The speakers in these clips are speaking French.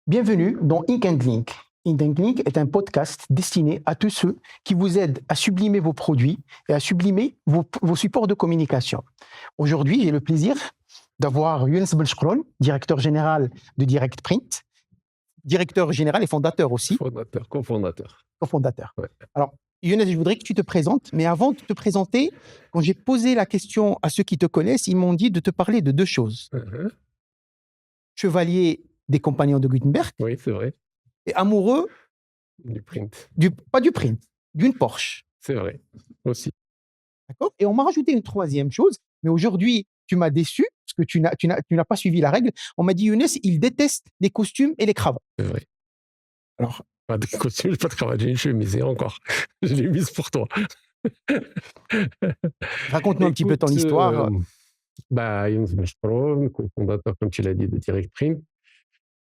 Bienvenue dans Ink and Link. Ink and Link est un podcast destiné à tous ceux qui vous aident à sublimer vos produits et à sublimer vos supports de communication. Aujourd'hui, j'ai le plaisir d'avoir Younes Belchkroun, directeur général de Direct Print, directeur général et fondateur aussi. Cofondateur. Cofondateur. Ouais. Alors, Younes, je voudrais que tu te présentes, mais avant de te présenter, quand j'ai posé la question à ceux qui te connaissent, ils m'ont dit de te parler de deux choses. Chevalier des compagnons de Gutenberg. Oui, c'est vrai. Et amoureux du print. Pas du print, d'une Porsche. C'est vrai, aussi. D'accord. Et on m'a rajouté une troisième chose, mais aujourd'hui, tu m'as déçu, parce que tu n'as pas suivi la règle. On m'a dit, Younes, il déteste les costumes et les cravates. C'est vrai. Alors, pas de costume, pas de cravate, j'ai une chemise, et encore. Je l'ai mise pour toi. Raconte-nous un petit peu ton histoire. Younes Belchkroun, cofondateur, comme tu l'as dit, de Direct Print.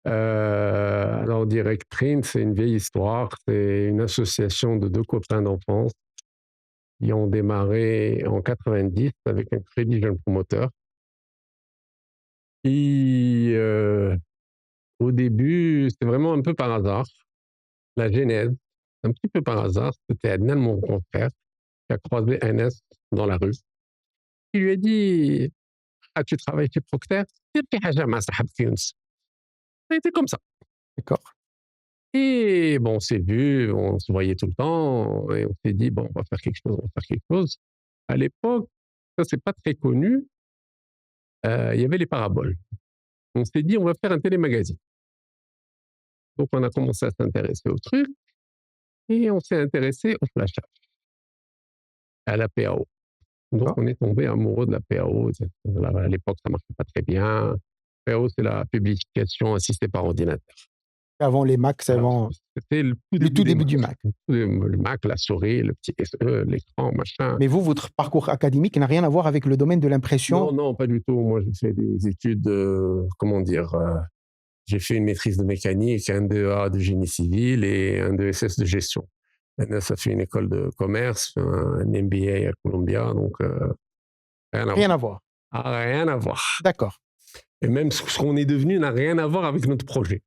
Alors, Direct Print, c'est une vieille histoire. C'est une association de deux copains d'enfance qui ont démarré en 90 avec un crédit jeune promoteur. Qui, au début, c'était vraiment un peu par hasard. La genèse, un petit peu par hasard, c'était Adnan, mon grand frère, qui a croisé Anas dans la rue. Il lui a dit: ah, tu travailles chez Procter? C'était comme ça. D'accord. Et bon, on s'est vu, on se voyait tout le temps, et on s'est dit, bon, on va faire quelque chose, on va faire quelque chose. À l'époque, ça, c'est pas très connu, il y avait les paraboles. On s'est dit, on va faire un télémagazine. Donc, on a commencé à s'intéresser au truc, et on s'est intéressé au flashage, à la PAO. Donc, on est tombé amoureux de la PAO. À l'époque, ça ne marchait pas très bien. PAO, c'est la publication assistée par ordinateur. Avant les Macs, c'était le tout début du Mac. Le Mac, la souris, le petit SE, l'écran, machin. Mais vous, votre parcours académique n'a rien à voir avec le domaine de l'impression? Non, pas du tout. Moi, j'ai fait des études, j'ai fait une maîtrise de mécanique, un DEA de génie civil et un DESS de gestion. Maintenant, ça fait une école de commerce, un MBA à Columbia, donc Rien à voir. Rien à voir. D'accord. Et même ce qu'on est devenu n'a rien à voir avec notre projet.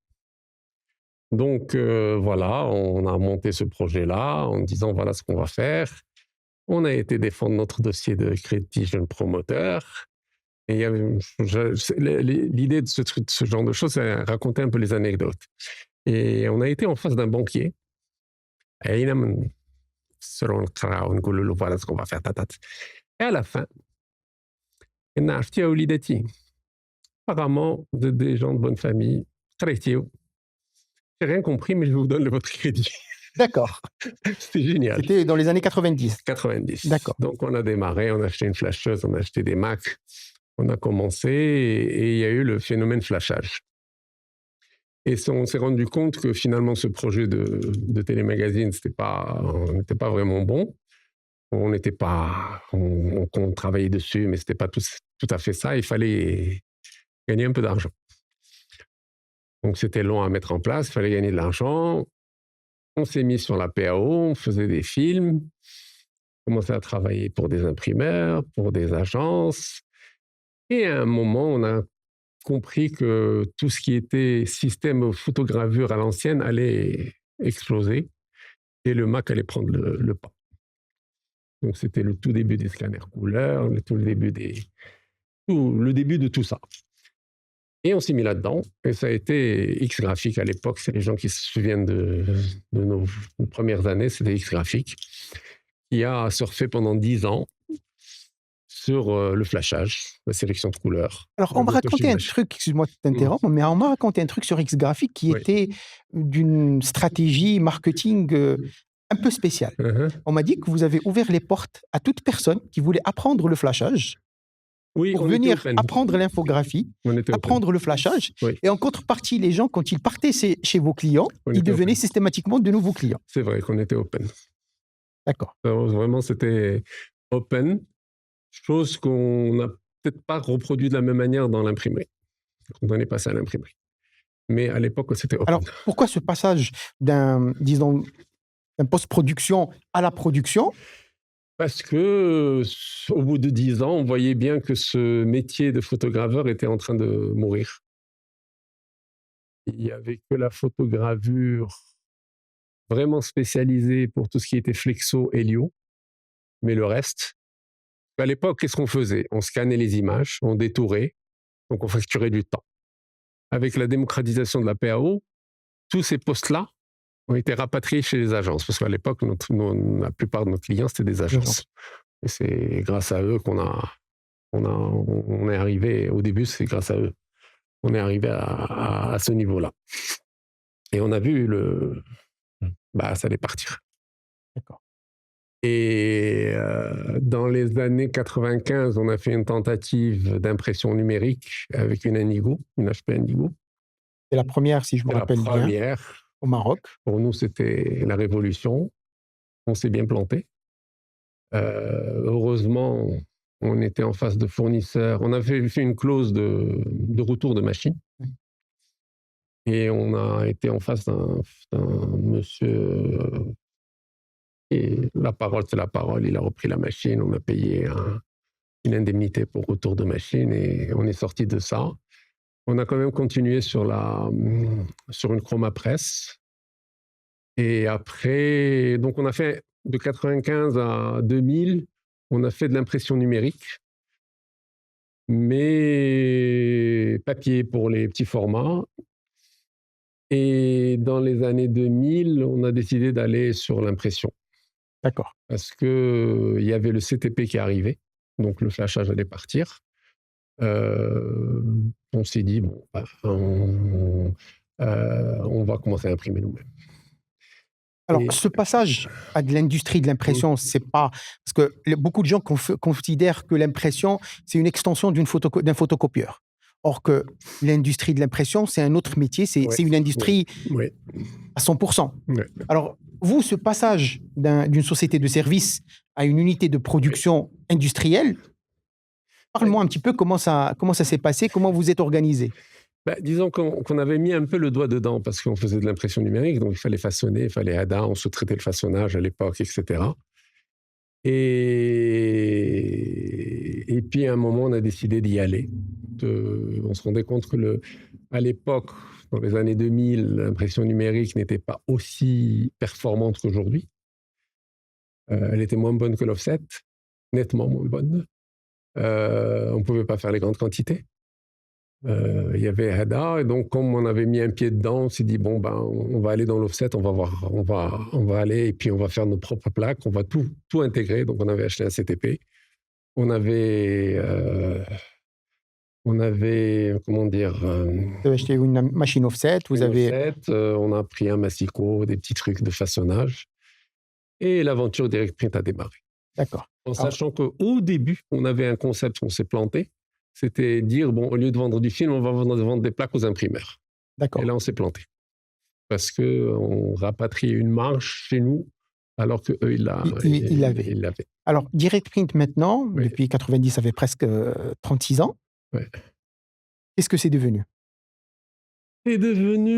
Donc voilà, on a monté ce projet-là en disant voilà ce qu'on va faire. On a été défendre notre dossier de crédit jeune promoteur. Et l'idée de ce genre de choses, c'est raconter un peu les anecdotes. Et on a été en face d'un banquier. Et voilà ce qu'on va faire. Et à la fin, il a acheté à Olidati. Apparemment, vous êtes des gens de bonne famille. J'ai rien compris, mais je vous donne votre crédit. D'accord. C'était génial. C'était dans les années 90. 90. D'accord. Donc, on a démarré, on a acheté une flasheuse, on a acheté des Macs. On a commencé et il y a eu le phénomène flashage. Et on s'est rendu compte que finalement, ce projet de télémagazine, on n'était pas vraiment bon. On travaillait dessus, mais ce n'était pas tout à fait ça. Il fallait gagner un peu d'argent. Donc, c'était long à mettre en place, il fallait gagner de l'argent. On s'est mis sur la PAO, on faisait des films, on commençait à travailler pour des imprimeurs, pour des agences. Et à un moment, on a compris que tout ce qui était système photogravure à l'ancienne allait exploser et le Mac allait prendre le pas. Donc, c'était le tout début des scanners couleurs, le début de tout ça. Et on s'est mis là-dedans, et ça a été X-Graphic à l'époque. C'est les gens qui se souviennent de nos premières années, c'était X-Graphic, qui a surfé pendant 10 ans sur le flashage, la sélection de couleurs. Alors, on m'a raconté un truc, excuse-moi de t'interrompre, mais on m'a raconté un truc sur X-Graphic qui était d'une stratégie marketing un peu spéciale. On m'a dit que vous avez ouvert les portes à toute personne qui voulait apprendre le flashage, pour venir apprendre l'infographie, apprendre le flashage. Et en contrepartie, les gens, quand ils partaient chez vos clients, ils devenaient systématiquement de nouveaux clients. C'est vrai qu'on était open. D'accord. Vraiment, c'était open. Chose qu'on n'a peut-être pas reproduit de la même manière dans l'imprimerie, quand on est passé à l'imprimerie. Mais à l'époque, c'était open. Alors, pourquoi ce passage d'un post-production à la production? Parce que au bout de 10 ans, on voyait bien que ce métier de photograveur était en train de mourir. il n'y avait que la photogravure vraiment spécialisée pour tout ce qui était flexo, hélio, mais le reste. À l'époque, qu'est-ce qu'on faisait? On scannait les images, on détourait, donc on facturait du temps. Avec la démocratisation de la PAO, tous ces postes-là ont été rapatriés chez les agences, parce qu'à l'époque, la plupart de nos clients, c'était des agences. Et c'est grâce à eux on est arrivé, au début, c'est grâce à eux, on est arrivé à ce niveau-là. Et on a vu ça allait partir. D'accord. Et dans les années 95, on a fait une tentative d'impression numérique avec une Indigo, une HP Indigo. C'est la première, si je me rappelle bien, au Maroc. Pour nous, c'était la révolution. On s'est bien planté. Heureusement, on était en face de fournisseurs. On avait fait une clause de retour de machine. Et on a été en face d'un monsieur... Et la parole, c'est la parole. Il a repris la machine. On a payé une indemnité pour retour de machine et on est sorti de ça. On a quand même continué sur une Chroma Press. Et après, donc on a fait de 95 à 2000, on a fait de l'impression numérique, mais papier pour les petits formats. Et dans les années 2000, on a décidé d'aller sur l'impression. D'accord. Parce qu'il y avait le CTP qui arrivait, donc le flashage allait partir. On s'est dit, on va commencer à imprimer nous-mêmes. Alors, ce passage à de l'industrie de l'impression, c'est pas... Parce que beaucoup de gens considèrent que l'impression, c'est une extension d'un photocopieur. Or que l'industrie de l'impression, c'est un autre métier, c'est une industrie à 100%. Alors, vous, ce passage d'une société de service à une unité de production industrielle, parle-moi un petit peu comment ça s'est passé, comment vous êtes organisé. Disons qu'on avait mis un peu le doigt dedans parce qu'on faisait de l'impression numérique, donc il fallait façonner, il fallait ADA, on sous-traitait le façonnage à l'époque, etc. Et puis à un moment, on a décidé d'y aller. On se rendait compte que à l'époque, dans les années 2000, l'impression numérique n'était pas aussi performante qu'aujourd'hui. Elle était moins bonne que l'offset, nettement moins bonne. On ne pouvait pas faire les grandes quantités. Il y avait ADA, et donc comme on avait mis un pied dedans, on s'est dit on va aller dans l'offset, on va aller et puis on va faire nos propres plaques, on va tout intégrer. Donc on avait acheté un CTP, on avait comment dire, vous avez acheté une machine offset, on a pris un Massico, des petits trucs de façonnage, et l'aventure Direct Print a démarré. D'accord. En sachant qu'au début, on avait un concept, on s'est planté. C'était dire, au lieu de vendre du film, on va vendre des plaques aux imprimeurs. D'accord. Et là, on s'est planté. Parce qu'on rapatriait une marge chez nous, alors qu'eux, ils l'avaient. Alors, Direct Print maintenant, depuis 90, ça fait presque 36 ans. Qu'est-ce que c'est devenu? C'est devenu...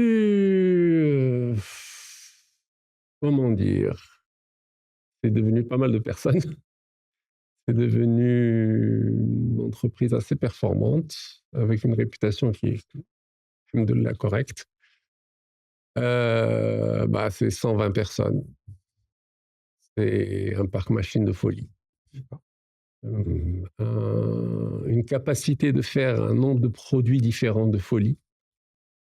comment dire? C'est devenu pas mal de personnes. C'est devenu une entreprise assez performante, avec une réputation qui est de la correcte. C'est 120 personnes. C'est un parc machine de folie. Une capacité de faire un nombre de produits différents de folie.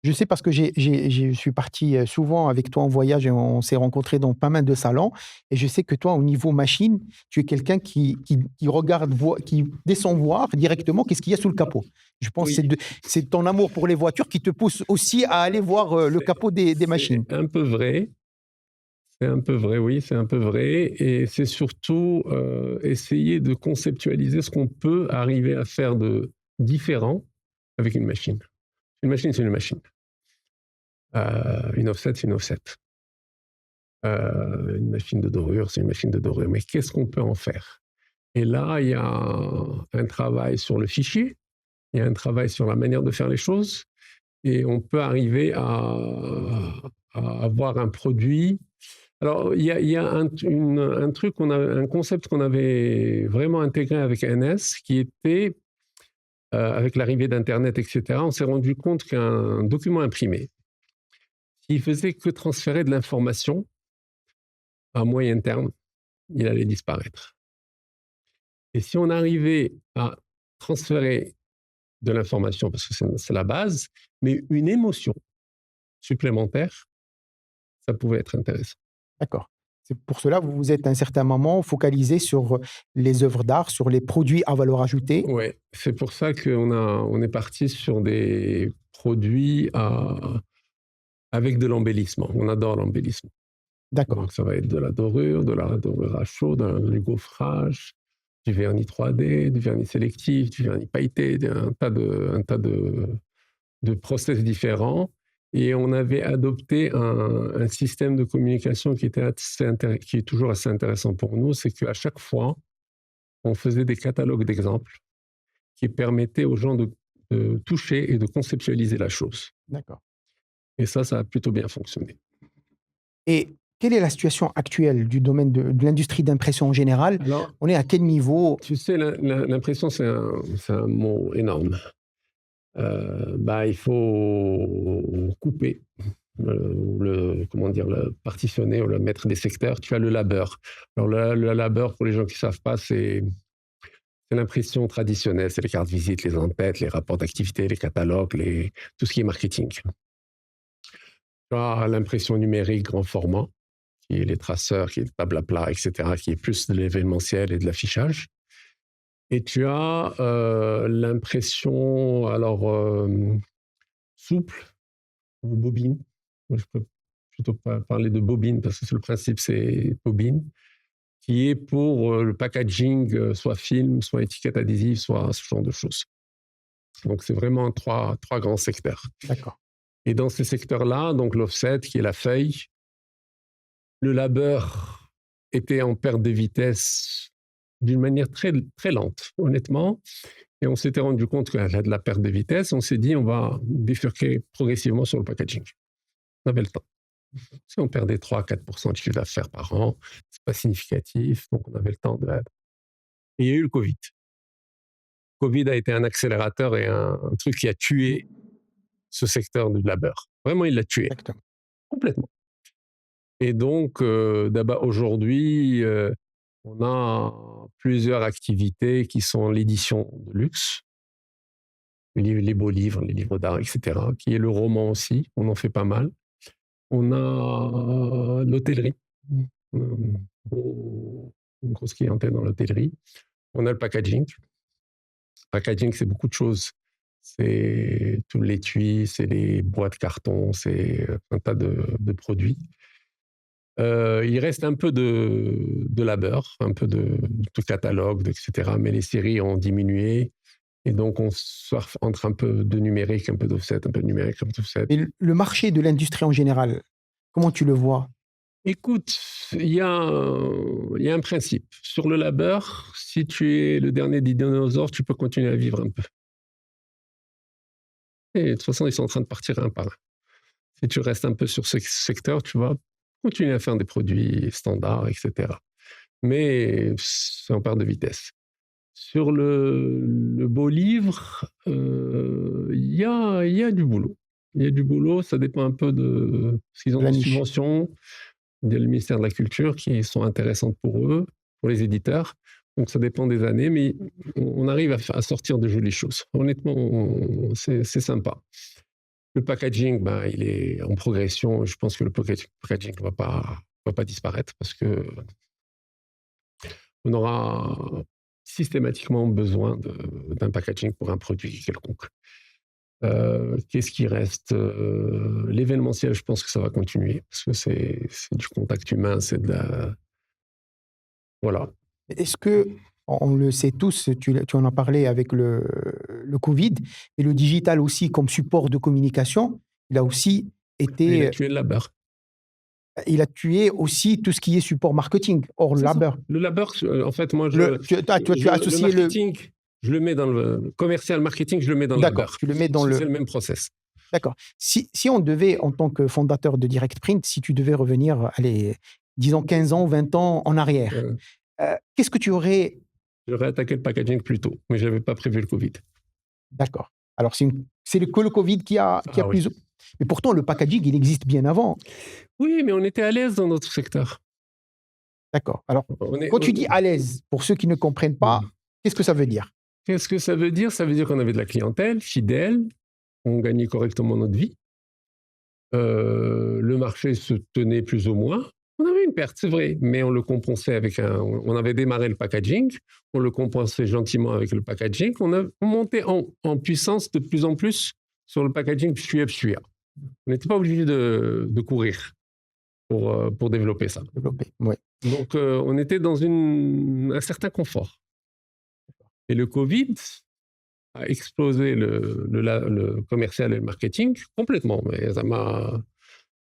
Je sais parce que je suis parti souvent avec toi en voyage et on s'est rencontrés dans pas mal de salons. Et je sais que toi, au niveau machine, tu es quelqu'un qui regarde, qui descend voir directement qu'est-ce qu'il y a sous le capot. Je pense que c'est ton amour pour les voitures qui te pousse aussi à aller voir le capot des machines. C'est un peu vrai. C'est un peu vrai, oui, c'est un peu vrai. Et c'est surtout essayer de conceptualiser ce qu'on peut arriver à faire de différent avec une machine. Une machine, c'est une machine. Une offset, c'est une offset. Une machine de dorure, c'est une machine de dorure. Mais qu'est-ce qu'on peut en faire? Et là, il y a un travail sur le fichier, il y a un travail sur la manière de faire les choses, et on peut arriver à avoir un produit. Alors, il y a un truc, un concept qu'on avait vraiment intégré avec NS, qui était... avec l'arrivée d'Internet, etc., on s'est rendu compte qu'un document imprimé, s'il faisait que transférer de l'information à moyen terme, il allait disparaître. Et si on arrivait à transférer de l'information, parce que c'est la base, mais une émotion supplémentaire, ça pouvait être intéressant. D'accord. C'est pour cela que vous vous êtes à un certain moment focalisé sur les œuvres d'art, sur les produits à valeur ajoutée. Oui, c'est pour ça on est parti sur des produits avec de l'embellissement. On adore l'embellissement. D'accord. Donc ça va être de la dorure à chaud, du gaufrage, du vernis 3D, du vernis sélectif, du vernis pailleté, un tas de process différents. Et on avait adopté un système de communication qui est toujours assez intéressant pour nous, c'est qu'à chaque fois, on faisait des catalogues d'exemples qui permettaient aux gens de toucher et de conceptualiser la chose. D'accord. Et ça a plutôt bien fonctionné. Et quelle est la situation actuelle du domaine de l'industrie d'impression en général? Alors, on est à quel niveau? Tu sais, l'impression, c'est un mot énorme. Il faut couper, le partitionner ou le mettre des secteurs. Tu as le labeur. Alors le labeur, pour les gens qui ne savent pas, c'est l'impression traditionnelle, c'est les cartes visites, les en-têtes, les rapports d'activité, les catalogues, tout ce qui est marketing. Tu as l'impression numérique grand format, qui est les traceurs, qui est le table à plat, etc., qui est plus de l'événementiel et de l'affichage. Et tu as l'impression, souple ou bobine. Moi, je peux plutôt parler de bobine parce que le principe, c'est bobine, qui est pour le packaging, soit film, soit étiquette adhésive, soit ce genre de choses. Donc, c'est vraiment trois grands secteurs. D'accord. Et dans ces secteurs-là, donc l'offset, qui est la feuille, le labeur était en perte de vitesse d'une manière très, très lente, honnêtement. Et on s'était rendu compte qu'il y avait de la perte de vitesse. On s'est dit, on va bifurquer progressivement sur le packaging. On avait le temps. Si on perdait 3-4% de chiffre d'affaires par an, c'est pas significatif, donc on avait le temps de... Et il y a eu le Covid. Le Covid a été un accélérateur et un truc qui a tué ce secteur du labeur. Vraiment, il l'a tué. Exactement. Complètement. Et donc, d'abord, aujourd'hui, on a plusieurs activités qui sont l'édition de luxe, les beaux livres, les livres d'art, etc., qui est le roman aussi, on en fait pas mal. On a l'hôtellerie, une grosse clientèle dans l'hôtellerie. On a le packaging. Le packaging, c'est beaucoup de choses. C'est tout l'étui, c'est les boîtes carton, c'est un tas de produits. Il reste un peu de labeur, un peu de catalogue, etc. Mais les séries ont diminué. Et donc, on surfe entre un peu de numérique, un peu d'offset, un peu de numérique, un peu d'offset. Et le marché de l'industrie en général, comment tu le vois? Écoute, il y a un principe. Sur le labeur, si tu es le dernier des dinosaures, tu peux continuer à vivre un peu. Et de toute façon, ils sont en train de partir un par un. Si tu restes un peu sur ce secteur, tu vas continuer à faire des produits standards, etc. Mais c'est en perte de vitesse. Sur le beau livre, il y a du boulot. Il y a du boulot, ça dépend un peu de... Parce qu'ils ont des subventions du ministère de la Culture qui sont intéressantes pour eux, pour les éditeurs. Donc ça dépend des années, mais on arrive à sortir de jolies choses. Honnêtement, c'est sympa. Le packaging, il est en progression. Je pense que le packaging ne va pas disparaître parce que on aura systématiquement besoin d'un packaging pour un produit quelconque. Qu'est-ce qui reste? L'événementiel, je pense que ça va continuer parce que c'est du contact humain, c'est de la... Voilà. Est-ce que, on le sait tous, tu en as parlé avec le Covid, et le digital aussi comme support de communication, il a aussi été... Il a tué le labeur. Il a tué aussi tout ce qui est support marketing, hors le labeur. Le labeur, en fait, moi, tu as associé le marketing, je le mets dans le commercial marketing, je le mets dans le labeur. D'accord, tu le mets dans C'est le même process. D'accord. Si on devait, en tant que fondateur de Direct Print, si tu devais revenir, allez, disons 15 ans, 20 ans en arrière, qu'est-ce que tu aurais... J'aurais attaqué le packaging plus tôt, mais je n'avais pas prévu le Covid. D'accord. Alors, c'est que le Covid qui a plus... Mais pourtant, le packaging, il existe bien avant. Oui, mais on était à l'aise dans notre secteur. D'accord. Alors, quand tu dis à l'aise, pour ceux qui ne comprennent pas, qu'est-ce que ça veut dire? Qu'est-ce que ça veut dire? Ça veut dire qu'on avait de la clientèle fidèle, on gagnait correctement notre vie. Le marché se tenait plus ou moins. On avait une perte, c'est vrai, mais on le compensait avec on avait démarré le packaging, on le compensait gentiment avec le packaging, on montait en puissance de plus en plus sur le packaging SUA. On n'était pas obligé de courir pour développer ça. Ouais. Donc, on était dans un certain confort. Et le Covid a explosé le commercial et le marketing complètement. Mais ça m'a...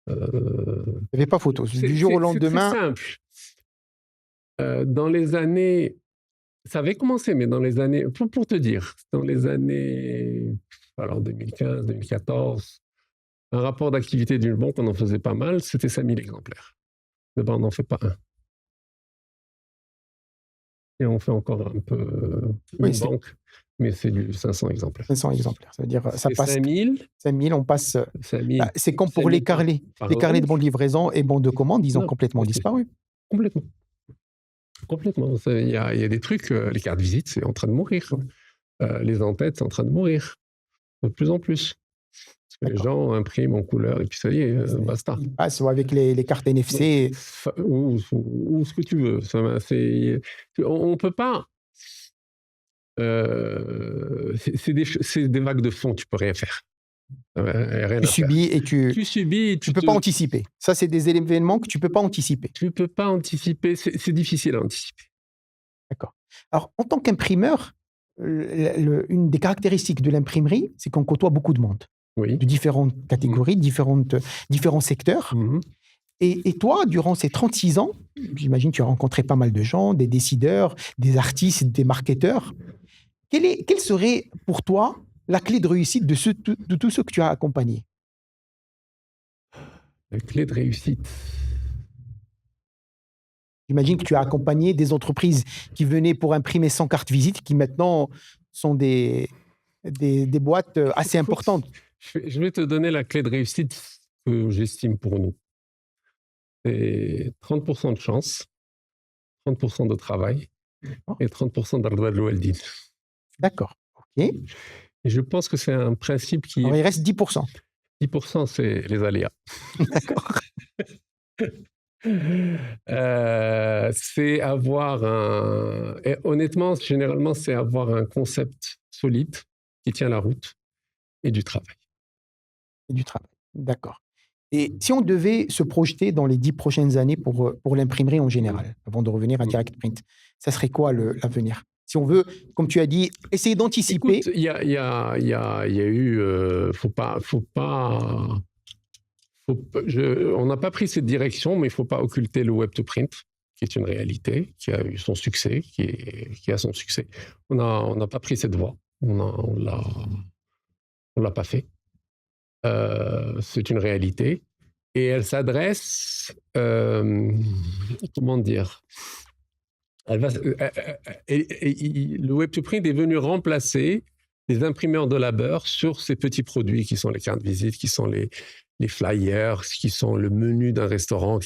Il n'y avait pas photo. Du jour au lendemain... C'est très simple. Dans les années... Ça avait commencé, mais dans les années... Pour te dire, dans les années... Alors, 2015, 2014, un rapport d'activité d'une banque, on en faisait pas mal, c'était 5000 exemplaires. Mais ben, on n'en fait pas un. Et on fait encore un peu une banque, mais c'est du 500 exemplaires. 500 exemplaires, ça veut dire ça passe... 5000, 5000, on passe... 5000. C'est comme pour les carnets. Les carnets de bons de livraison et bons de commande, ils ont complètement disparu. Complètement. Complètement. Il y a des trucs, les cartes de visite, c'est en train de mourir. Les en-têtes, c'est en train de mourir. De plus en plus. Parce que les gens impriment en couleur et puis ça y est, basta. Ils passent avec les cartes NFC. Ou ce que tu veux. On ne peut pas... c'est des vagues de fond, tu ne peux rien faire. Tu subis et tu subis. Tu ne peux pas anticiper. Ça, c'est des événements que tu ne peux pas anticiper. Tu ne peux pas anticiper, c'est difficile à anticiper. D'accord. Alors, en tant qu'imprimeur, une des caractéristiques de l'imprimerie, c'est qu'on côtoie beaucoup de monde. Oui. De différentes catégories, différents secteurs. Et toi, durant ces 36 ans, j'imagine que tu as rencontré pas mal de gens, des décideurs, des artistes, des marketeurs. Quelle serait pour toi la clé de réussite de tous ceux que tu as accompagnés? La clé de réussite. J'imagine que tu as accompagné des entreprises qui venaient pour imprimer 100 cartes visite, qui maintenant sont des boîtes assez importantes. Je vais te donner la clé de réussite que j'estime pour nous. C'est 30% de chance, 30% de travail et 30% d'Ardoua de l'Oualdine. D'accord. OK. Et je pense que c'est un principe qui... Alors, il reste 10%. 10%, c'est les aléas. D'accord. C'est avoir et honnêtement, généralement, c'est avoir un concept solide qui tient la route et du travail. Et du travail, d'accord. Et si on devait se projeter dans les 10 prochaines années pour l'imprimerie en général, avant de revenir à Direct Print, ça serait quoi l'avenir? Si on veut, comme tu as dit, essayer d'anticiper. Écoute, il y a eu... on n'a pas pris cette direction, mais il ne faut pas occulter le web to print, qui est une réalité, qui a eu son succès, qui a son succès. On n'a pas pris cette voie. On l'a pas fait. C'est une réalité. Et elle s'adresse... comment dire? Le web to print est venu remplacer les imprimeurs de labeur sur ces petits produits qui sont les cartes de visite, qui sont les flyers, qui sont le menu d'un restaurant,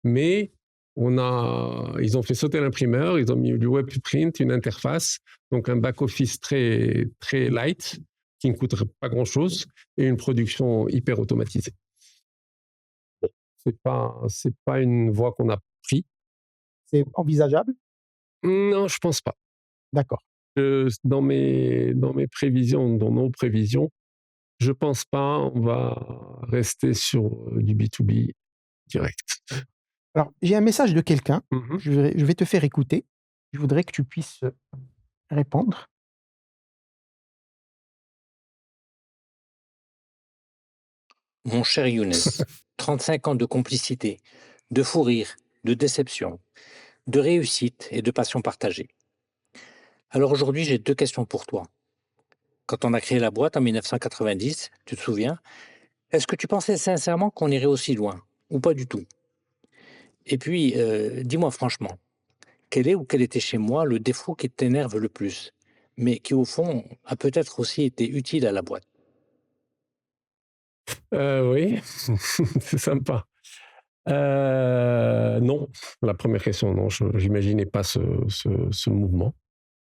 mais ils ont fait sauter l'imprimeur, ils ont mis du web to print, une interface, donc un back-office très, très light, qui ne coûte pas grand-chose, et une production hyper automatisée. Bon, c'est pas une voie qu'on a pris. C'est envisageable? Non, je pense pas. D'accord. Dans mes prévisions, dans nos prévisions, je pense pas, on va rester sur du B2B direct. Alors, j'ai un message de quelqu'un, je vais te faire écouter. Je voudrais que tu puisses répondre. Mon cher Younes, 35 ans de complicité, de fou rire, de déception, de réussite et de passion partagée. Alors aujourd'hui, j'ai 2 questions pour toi. Quand on a créé la boîte en 1990, tu te souviens, est-ce que tu pensais sincèrement qu'on irait aussi loin ou pas du tout? Et puis, dis-moi franchement, quel était chez moi le défaut qui t'énerve le plus, mais qui au fond a peut-être aussi été utile à la boîte? Oui, c'est sympa. Non, la première question, non, je n'imaginais pas ce mouvement.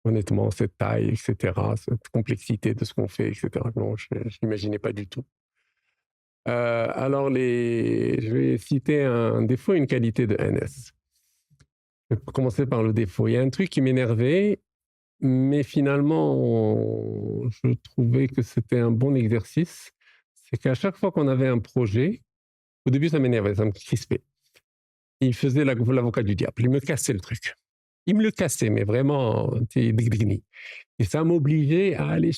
Honnêtement, cette taille, etc., cette complexité de ce qu'on fait, etc., non, je n'imaginais pas du tout. Alors, je vais citer un défaut et une qualité de NS. Je vais commencer par le défaut. Il y a un truc qui m'énervait, mais finalement, je trouvais que c'était un bon exercice. C'est qu'à chaque fois qu'on avait un projet, au début, ça m'énervait, ça me crispait. Il faisait l'avocat du diable. Il me cassait le truc. Il me le cassait, mais vraiment, et ça m'obligeait à aller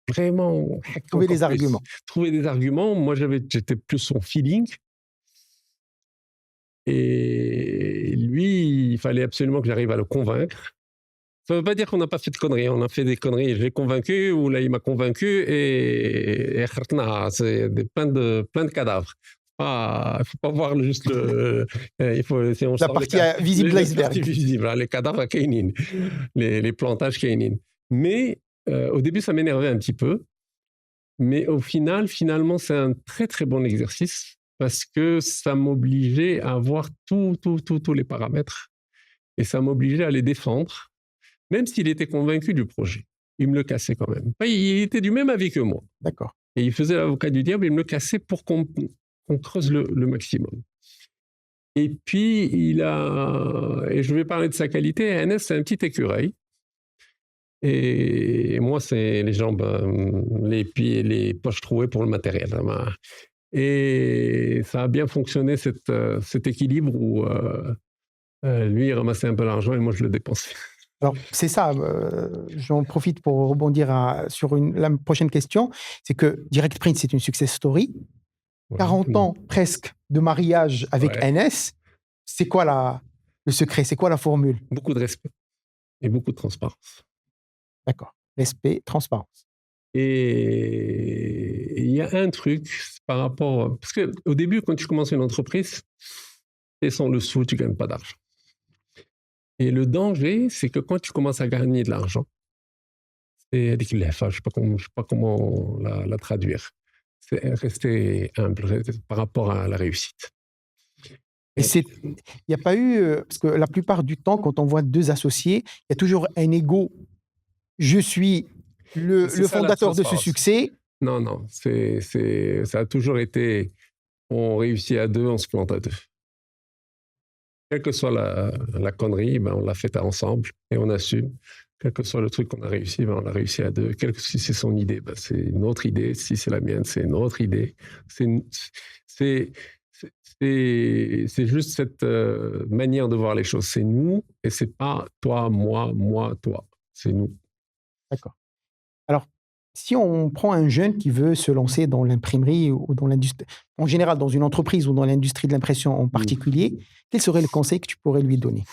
vraiment Trouver des arguments. Trouver des arguments. Moi, j'étais plus son feeling. Et lui, il fallait absolument que j'arrive à le convaincre. Ça ne veut pas dire qu'on n'a pas fait de conneries. On a fait des conneries. Je l'ai convaincu, ou là, il m'a convaincu, et c'est plein de cadavres. Il ne faut pas voir juste si on la partie visible de l'iceberg. La partie visible, les cadavres kainin, les plantages kainin. Mais au début, ça m'énervait un petit peu. Mais au final, finalement, c'est un très, très bon exercice parce que ça m'obligeait à voir tous les paramètres et ça m'obligeait à les défendre, même s'il était convaincu du projet. Il me le cassait quand même. Il était du même avis que moi. D'accord. Et il faisait l'avocat du diable, il me le cassait pour qu'on creuse le maximum. Et puis, et je vais parler de sa qualité, NS, c'est un petit écureuil. Et moi, c'est les jambes, les pieds, les poches trouées pour le matériel. Et ça a bien fonctionné, cet équilibre où lui, il ramassait un peu l'argent et moi, je le dépensais. Alors, c'est ça, j'en profite pour rebondir sur la prochaine question. C'est que Direct Print, c'est une success story. 40 ans presque de mariage avec NS. C'est quoi le secret? C'est quoi la formule? Beaucoup de respect et beaucoup de transparence. D'accord. Respect, transparence. Et il y a un truc par rapport... Parce qu'au début, quand tu commences une entreprise, et sans le sou, tu ne gagnes pas d'argent. Et le danger, c'est que quand tu commences à gagner de l'argent, je ne sais pas comment la traduire. C'est rester humble par rapport à la réussite. Et il n'y a pas eu... parce que la plupart du temps, quand on voit deux associés, il y a toujours un ego. Je suis le fondateur de ce succès. Non. Ça a toujours été, on réussit à deux, on se plante à deux. Quelle que soit la connerie, on l'a faite ensemble et on assume. Quel que soit le truc qu'on a réussi, on l'a réussi à deux. Si c'est son idée, c'est une autre idée. Si c'est la mienne, c'est une autre idée. C'est juste cette manière de voir les choses. C'est nous et c'est pas toi, moi, toi. C'est nous. D'accord. Alors, si on prend un jeune qui veut se lancer dans l'imprimerie ou dans l'industrie, en général dans une entreprise ou dans l'industrie de l'impression en particulier, quel serait le conseil que tu pourrais lui donner?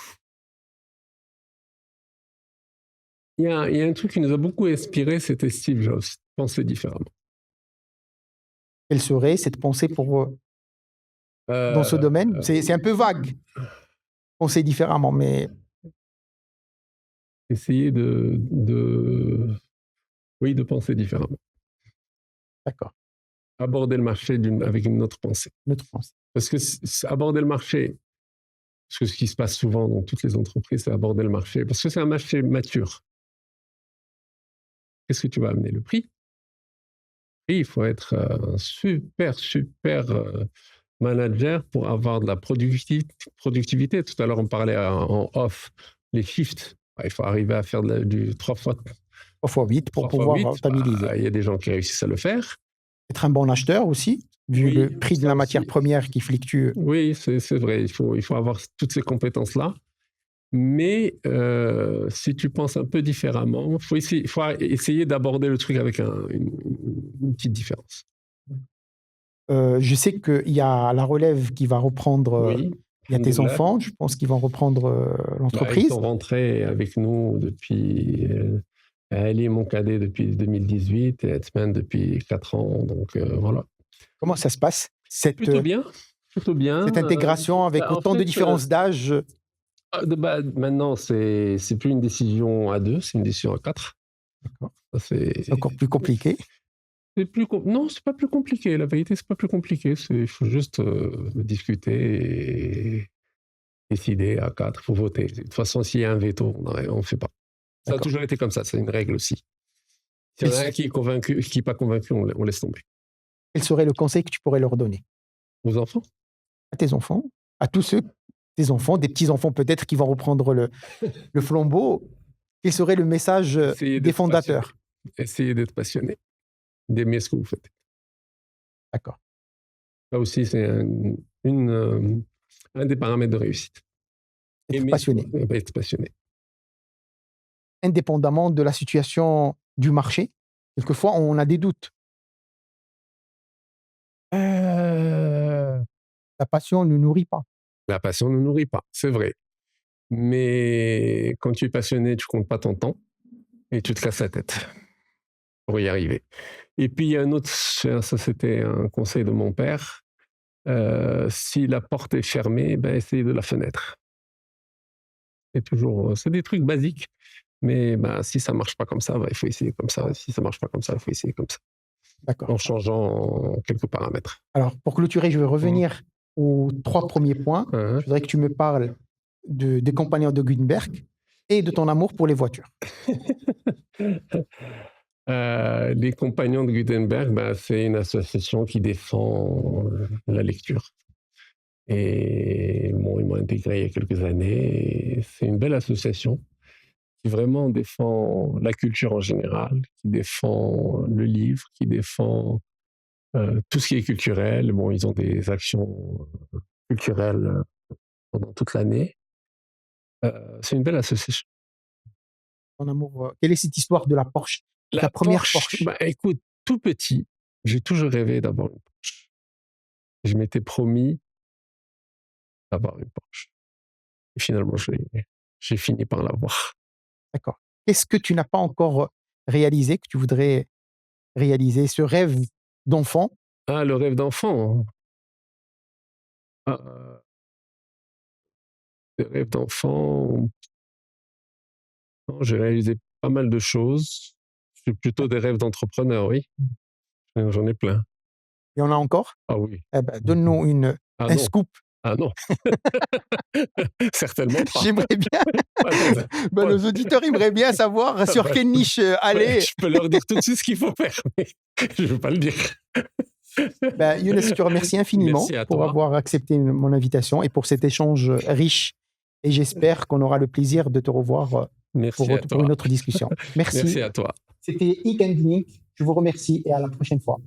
Il y a un truc qui nous a beaucoup inspiré, c'était Steve Jobs, penser différemment. Quelle serait cette pensée dans ce domaine? C'est un peu vague, penser différemment, mais... Essayer de penser différemment. D'accord. Aborder le marché avec une autre pensée. Parce que aborder le marché, parce que ce qui se passe souvent dans toutes les entreprises, c'est aborder le marché, parce que c'est un marché mature. Qu'est-ce que tu vas amener? Le prix. Il faut être un super manager pour avoir de la productivité. Tout à l'heure, on parlait en off, les shifts. Il faut arriver à faire du 3 fois 8 pour pouvoir rentabiliser. Il y a des gens qui réussissent à le faire. Être un bon acheteur aussi, vu le prix de la matière première qui fluctue. Oui, c'est vrai. Il faut avoir toutes ces compétences-là. Mais si tu penses un peu différemment, il faut essayer d'aborder le truc avec une petite différence. Je sais qu'il y a la relève qui va reprendre... Il y a tes enfants, je pense qu'ils vont reprendre l'entreprise. Ils sont rentrés avec nous depuis... Ali est mon cadet depuis 2018 et Edman depuis 4 ans. Donc voilà. Comment ça se passe Plutôt bien. Cette intégration avec autant de différences d'âge. Maintenant, c'est plus une décision à 2, c'est une décision à 4. D'accord. C'est encore plus compliqué. Non, c'est pas plus compliqué. La vérité, c'est pas plus compliqué. Il faut juste discuter et décider à 4. Il faut voter. De toute façon, s'il y a un veto, on ne fait pas. Ça a toujours été comme ça. C'est une règle aussi. S'il y en a un qui est convaincu, qui n'est pas convaincu, on laisse tomber. Quel serait le conseil que tu pourrais leur donner? Aux enfants? À tes enfants, à tous ceux, tes enfants, des petits-enfants peut-être qui vont reprendre le flambeau. Quel serait le message des fondateurs? Essayez d'être passionné, d'aimer ce que vous faites. D'accord. Ça aussi, c'est un des paramètres de réussite. Être passionné. Être passionné. Indépendamment de la situation du marché, quelquefois on a des doutes. La passion ne nourrit pas. La passion ne nourrit pas, c'est vrai. Mais quand tu es passionné, tu ne comptes pas ton temps et tu te casses la tête pour y arriver. Et puis, il y a un autre, ça c'était un conseil de mon père, si la porte est fermée, essayez de la fenêtre. C'est des trucs basiques, mais si ça ne marche pas comme ça, il faut essayer comme ça. Si ça ne marche pas comme ça, il faut essayer comme ça. D'accord. En changeant quelques paramètres. Alors, pour clôturer, je vais revenir aux 3 premiers points. Je voudrais que tu me parles des compagnons de Gutenberg et de ton amour pour les voitures. Les compagnons de Gutenberg, c'est une association qui défend la lecture. Et ils m'ont intégré il y a quelques années. C'est une belle association qui vraiment défend la culture en général, qui défend le livre, qui défend tout ce qui est culturel. Bon, ils ont des actions culturelles pendant toute l'année. C'est une belle association. Ton amour, quelle est cette histoire de la Porsche? La première Porsche. Écoute, tout petit, j'ai toujours rêvé d'avoir une Porsche. Je m'étais promis d'avoir une Porsche. Et finalement, j'ai fini par l'avoir. D'accord. Qu'est-ce que tu n'as pas encore réalisé, que tu voudrais réaliser, ce rêve d'enfant? Ah, le rêve d'enfant. Le rêve d'enfant. Non, j'ai réalisé pas mal de choses. C'est plutôt des rêves d'entrepreneur, oui. J'en ai plein. Il y en a encore? Ah oui. Donne-nous un scoop. Ah non. Certainement pas. J'aimerais bien. Nos auditeurs aimeraient bien savoir sur quelle niche aller. Je peux leur dire tout de suite ce qu'il faut faire, mais je ne veux pas le dire. Younes, je te remercie infiniment pour avoir accepté mon invitation et pour cet échange riche. Et j'espère qu'on aura le plaisir de te revoir pour une autre discussion. Merci. Merci à toi. C'était Ink & Link. Je vous remercie et à la prochaine fois.